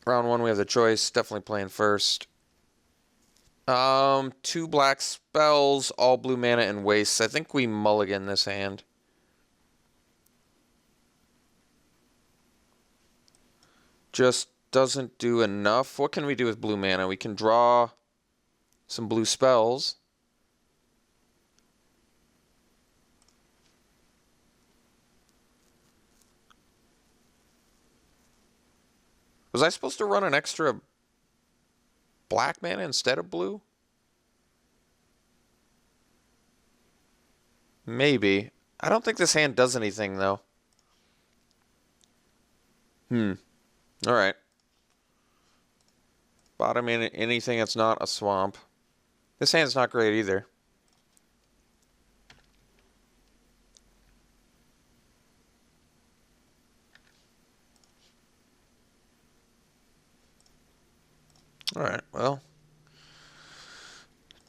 Round one, we have the choice. Definitely playing first. Two black spells, all blue mana and wastes. I think we mulligan this hand. Just doesn't do enough. What can we do with blue mana? We can draw some blue spells. Was I supposed to run an extra black mana instead of blue? Maybe. I don't think this hand does anything, though. Alright. Bottom in anything that's not a swamp. This hand's not great either. Alright, well.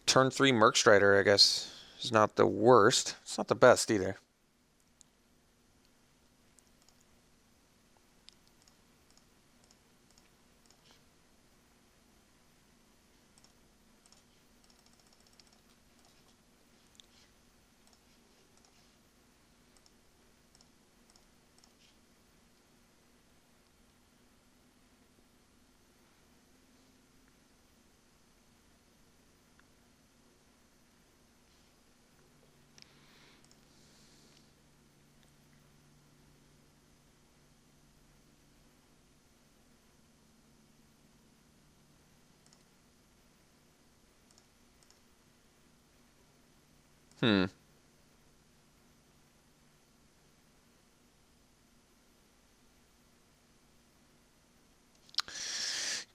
Turn 3 Mercstrider, I guess, is not the worst. It's not the best either. Hmm.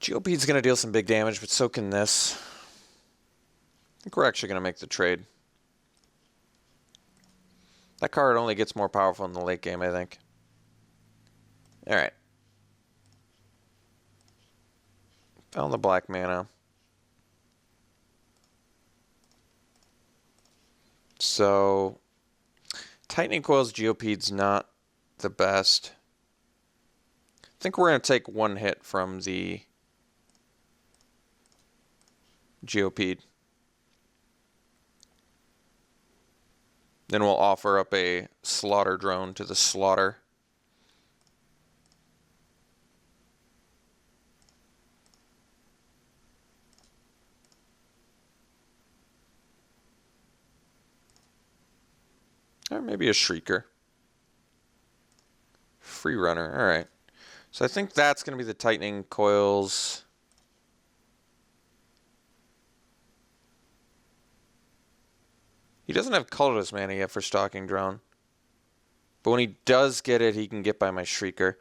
Geopede's going to deal some big damage, but so can this. I think we're actually going to make the trade. That card only gets more powerful in the late game, I think. Alright. Found the black mana. So, Tightening Coil's Geopede's not the best. I think we're going to take one hit from the Geopede. Then we'll offer up a Slaughter Drone to the Slaughter. Or maybe a Shrieker. Free Runner, alright. So I think that's going to be the Tightening Coils. He doesn't have colorless mana yet for Stalking Drone. But when he does get it, he can get by my Shrieker.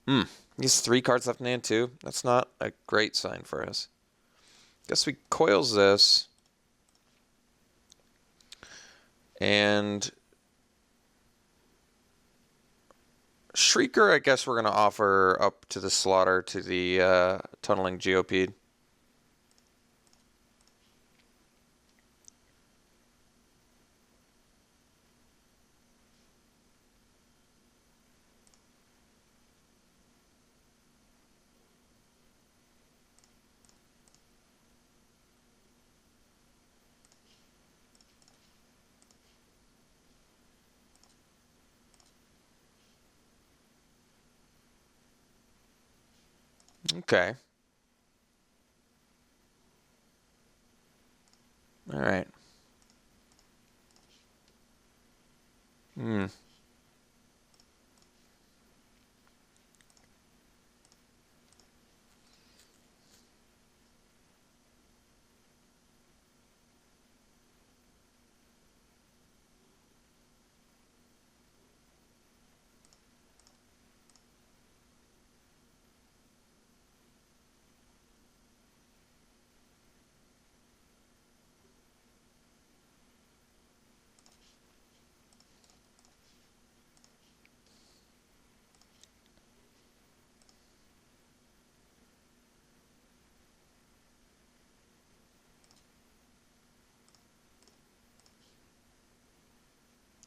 He has 3 cards left in hand too. That's not a great sign for us. Guess we coils this. And Shrieker, I guess we're going to offer up to the Slaughter to the Tunneling Geopede. Okay. All right.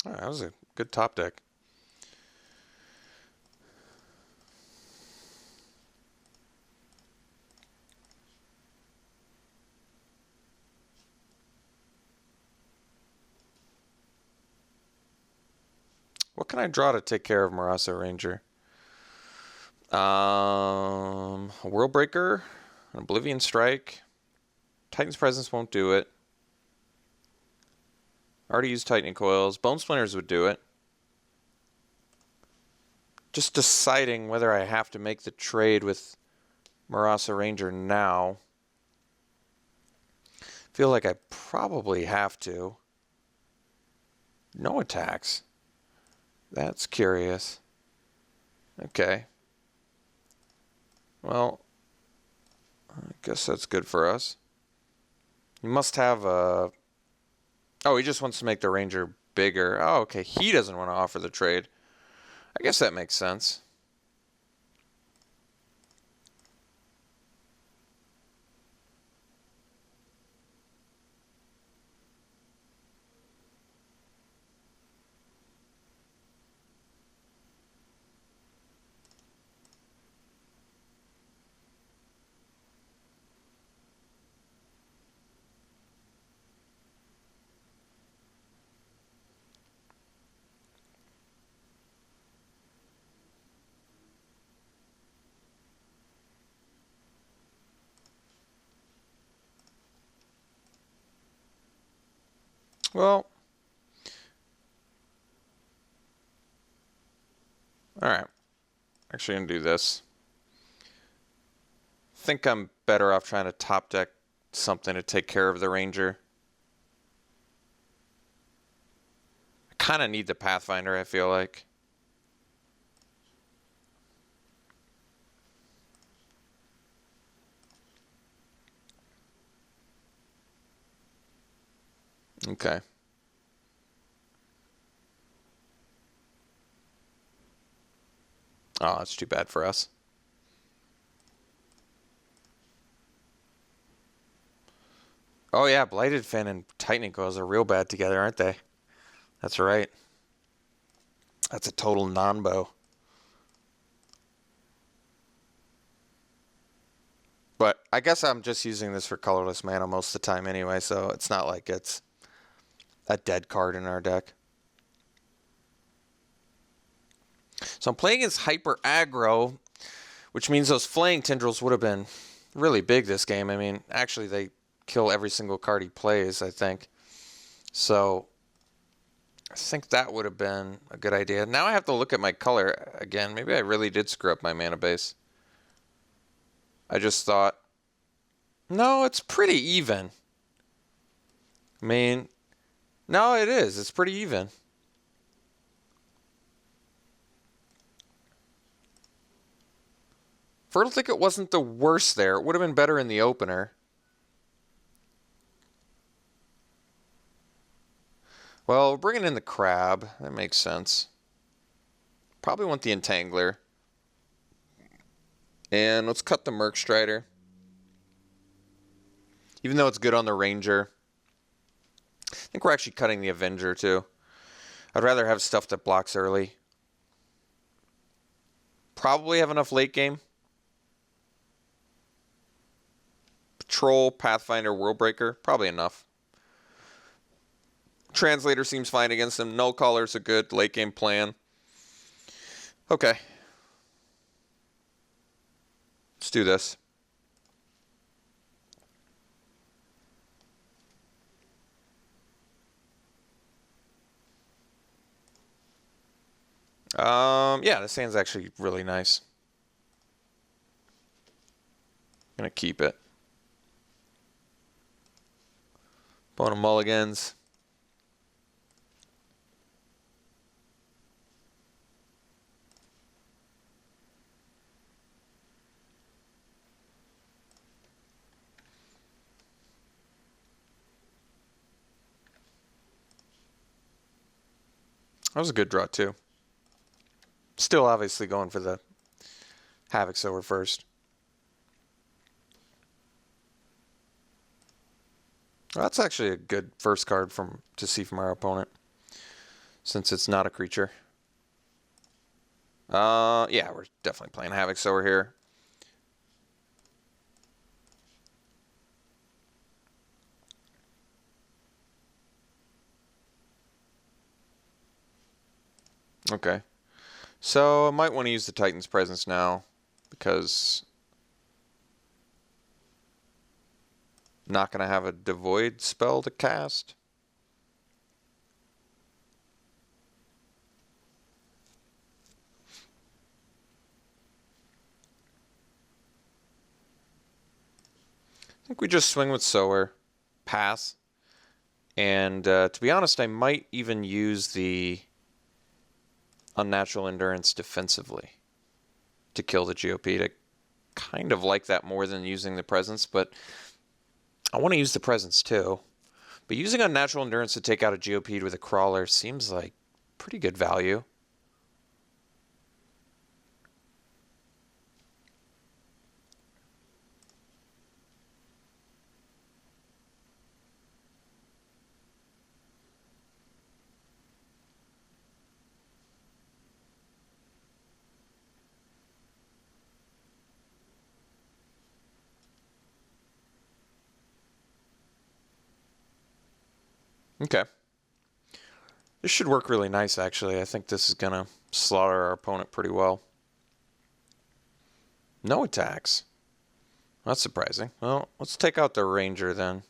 All right, that was a good top deck. What can I draw to take care of Marasa Ranger? A World Breaker, an Oblivion Strike. Titan's Presence won't do it. Already used Tightening Coils. Bone Splinters would do it. Just deciding whether I have to make the trade with Marasa Ranger now. Feel like I probably have to. No attacks. That's curious. Okay. Well, I guess that's good for us. He must have a... Oh, he just wants to make the Ranger bigger. Oh, okay. He doesn't want to offer the trade. I guess that makes sense. Well, alright. Actually, I'm going to do this. I think I'm better off trying to top deck something to take care of the Ranger. I kind of need the Pathfinder, I feel like. Okay. Oh, that's too bad for us. Oh yeah, Blighted Fin and Tightening Coils are real bad together, aren't they? That's right. That's a total non-bow. But I guess I'm just using this for colorless mana most of the time anyway, so it's not like it's a dead card in our deck. So I'm playing against Hyper Aggro, which means those Flaying Tendrils would have been really big this game. I mean, actually they kill every single card he plays, I think. So I think that would have been a good idea. Now I have to look at my color again. Maybe I really did screw up my mana base. I just thought, no, it's pretty even. I mean, no, it is. It's pretty even. Fertile Thicket wasn't the worst there. It would have been better in the opener. Well, we're bringing in the Crab. That makes sense. Probably want the Entangler. And let's cut the Merc Strider. Even though it's good on the Ranger. I think we're actually cutting the Avenger too. I'd rather have stuff that blocks early. Probably have enough late game. Patrol, Pathfinder, Worldbreaker. Probably enough. Translator seems fine against him. Null Caller's a good late game plan. Okay. Let's do this. Yeah, this hand's actually really nice. Gonna keep it. Bona mulligans. That was a good draw too. Still obviously going for the Havoc Sower first. Well, that's actually a good first card to see from our opponent, since it's not a creature. Yeah, we're definitely playing Havoc Sower here. Okay. So I might want to use the Titan's Presence now because I'm not going to have a Devoid spell to cast. I think we just swing with Sower, pass, and to be honest, I might even use the Unnatural Endurance defensively to kill the GOP. To kind of like that more than using the Presence, but I want to use the Presence too. But using Unnatural Endurance to take out a GOP with a Crawler seems like pretty good value. Okay. This should work really nice, actually. I think this is going to slaughter our opponent pretty well. No attacks. That's surprising. Well, let's take out the Ranger then.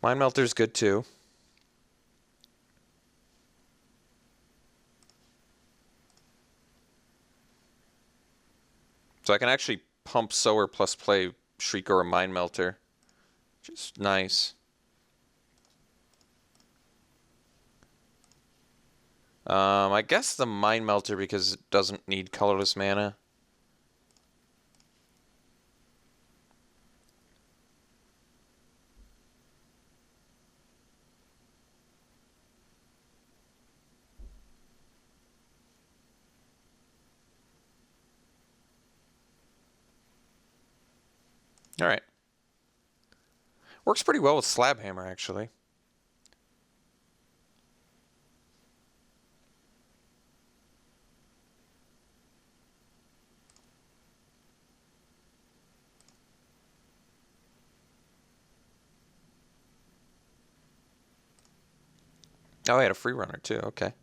Mind Melter's good too. So I can actually pump Sower plus play Shriek or a Mind Melter. Which is nice. I guess the Mind Melter because it doesn't need colorless mana. All right. Works pretty well with Slab Hammer, actually. Oh, I had a free runner too. Okay.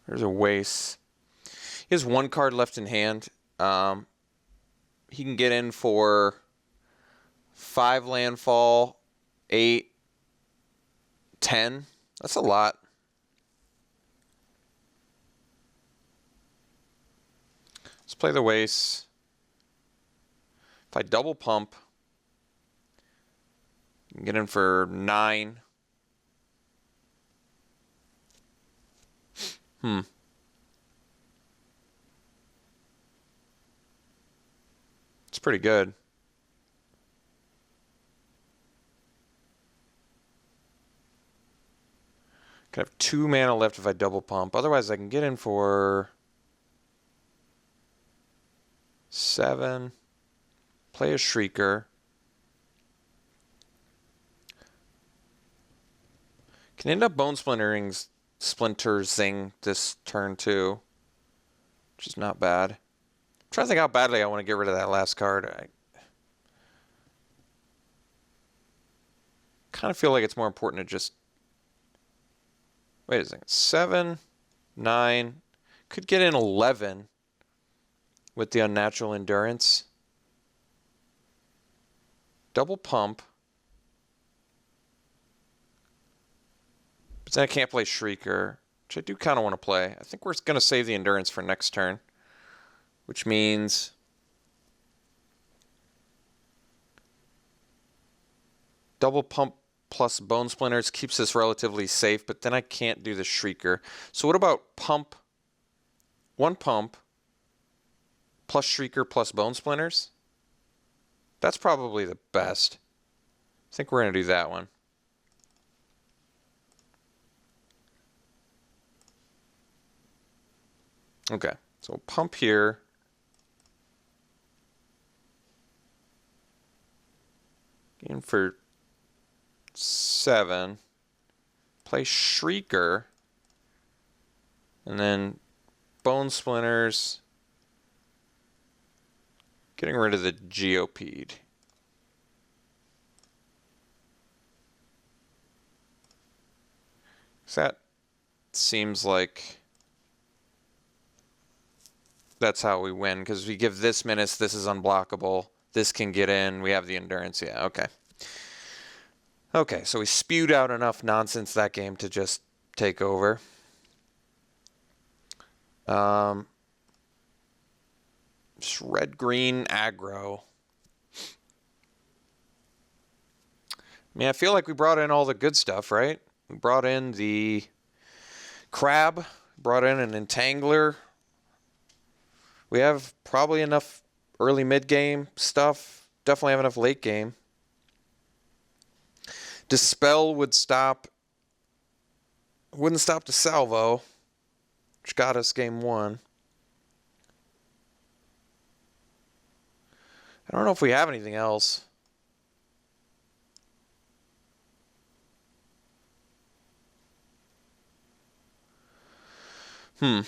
There's a Waste. He has one card left in hand. He can get in for 5 landfall, 8, 10. That's a lot. Let's play the Waste. If I double pump, you can get in for 9. It's pretty good. Can have 2 mana left if I double pump. Otherwise, I can get in for 7. Play a Shrieker. Can end up Bone Splintersing this turn too, which is not bad. I'm trying to think how badly I want to get rid of that last card. I kind of feel like it's more important to just... Wait a second. 7, 9. Could get in 11 with the Unnatural Endurance. Double pump. But then I can't play Shrieker, which I do kind of want to play. I think we're going to save the Endurance for next turn, which means double pump plus Bone Splinters keeps this relatively safe, but then I can't do the Shrieker. So what about pump, 1 pump, plus Shrieker plus Bone Splinters? That's probably the best. I think we're going to do that one. Okay, so we'll pump here. In for 7. Play Shrieker. And then Bone Splinters. Getting rid of the Geopede. So that seems like that's how we win, because we give this menace, this is unblockable. This can get in, we have the endurance. Yeah, okay. Okay, so we spewed out enough nonsense that game to just take over. Just red-green aggro. I mean, I feel like we brought in all the good stuff, right? We brought in the crab, brought in an entangler. We have probably enough early mid-game stuff. Definitely have enough late game. Dispel would stop. Wouldn't stop the salvo, which got us game 1. I don't know if we have anything else. Do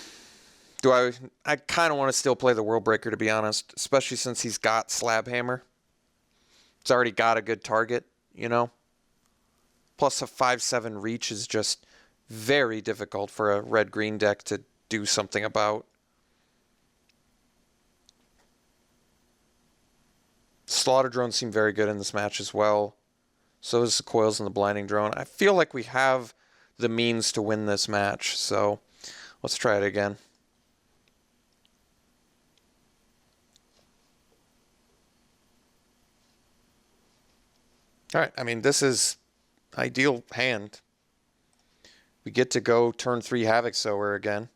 I kind of want to still play the World Breaker, to be honest, especially since he's got Slab Hammer. It's already got a good target, you know? Plus a 5/7 reach is just very difficult for a red-green deck to do something about. Slaughter drones seem very good in this match as well. So is the coils and the blinding drone. I feel like we have the means to win this match, so let's try it again. All right, I mean, this is ideal hand. We get to go turn 3 Havoc Sower again.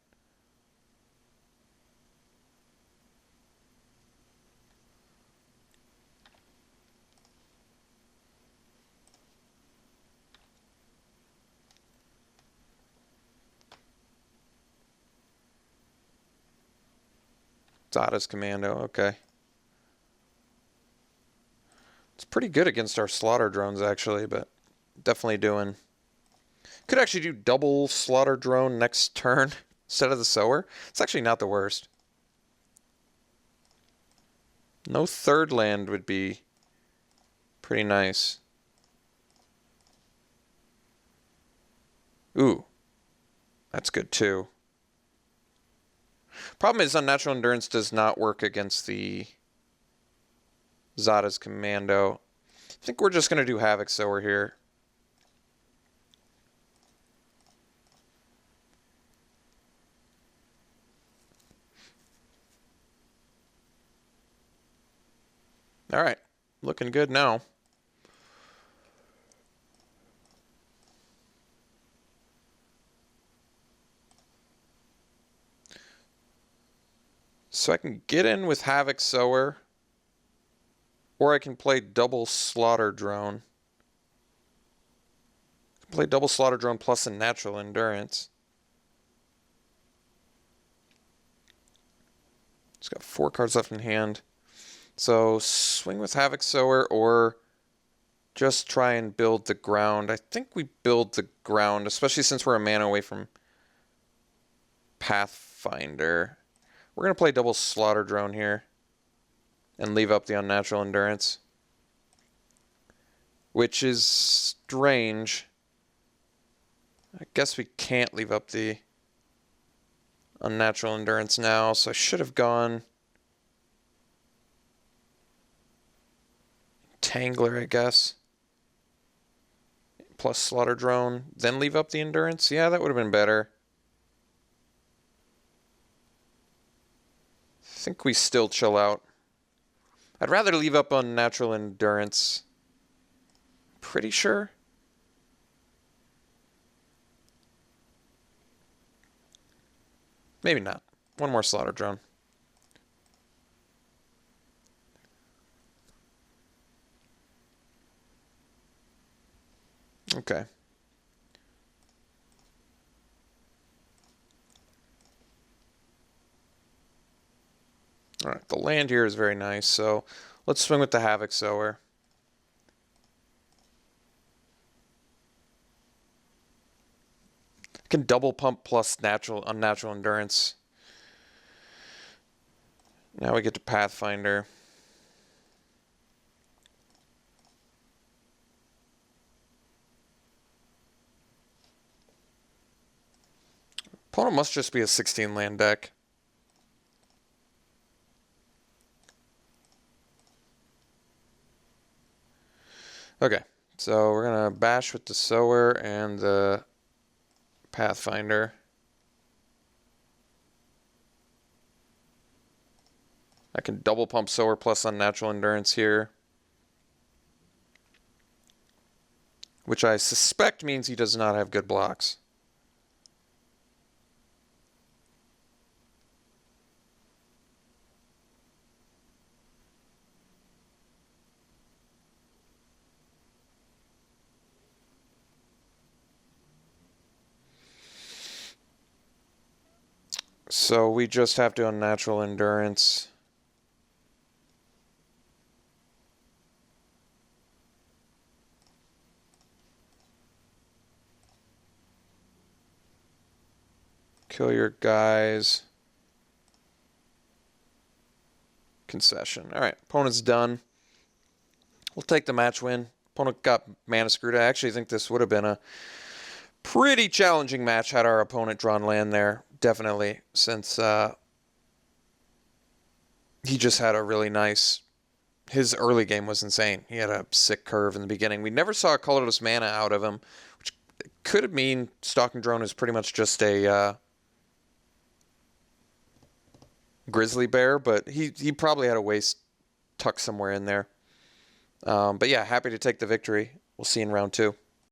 Zada's Commando, okay. It's pretty good against our slaughter drones, actually, but definitely doing... Could actually do double slaughter drone next turn instead of the sower. It's actually not the worst. No third land would be pretty nice. Ooh, that's good too. Problem is, Unnatural Endurance does not work against the Zada's Commando. I think we're just going to do Havoc Sower here. All right, looking good now. So I can get in with Havoc Sower, or I can play double Slaughter Drone. Play double Slaughter Drone plus a Natural Endurance. It's got 4 cards left in hand. So swing with Havoc Sower or just try and build the ground. I think we build the ground, especially since we're a mana away from Pathfinder. We're going to play double Slaughter Drone here and leave up the Unnatural Endurance, which is strange. I guess we can't leave up the Unnatural Endurance now, so I should have gone Tangler, I guess. Plus Slaughter Drone, then leave up the Endurance. Yeah, that would have been better. I think we still chill out. I'd rather leave up Unnatural Endurance. Pretty sure. Maybe not. One more Slaughter Drone. Okay. All right, the land here is very nice, so let's swing with the Havoc Sower. Can double pump plus unnatural endurance. Now we get to Pathfinder. Opponent must just be a 16 land deck. Okay, so we're gonna bash with the Sower and the Pathfinder. I can double pump Sower plus unnatural endurance here, which I suspect means he does not have good blocks. So we just have to unnatural endurance. Kill your guys. Concession. All right, opponent's done. We'll take the match win. Opponent got mana screwed. I actually think this would have been a pretty challenging match had our opponent drawn land there. Definitely, since he just had a really nice... His early game was insane. He had a sick curve in the beginning. We never saw a colorless mana out of him, which could mean Stalking Drone is pretty much just a grizzly bear, but he probably had a waste tucked somewhere in there. But yeah, happy to take the victory. We'll see you in round 2.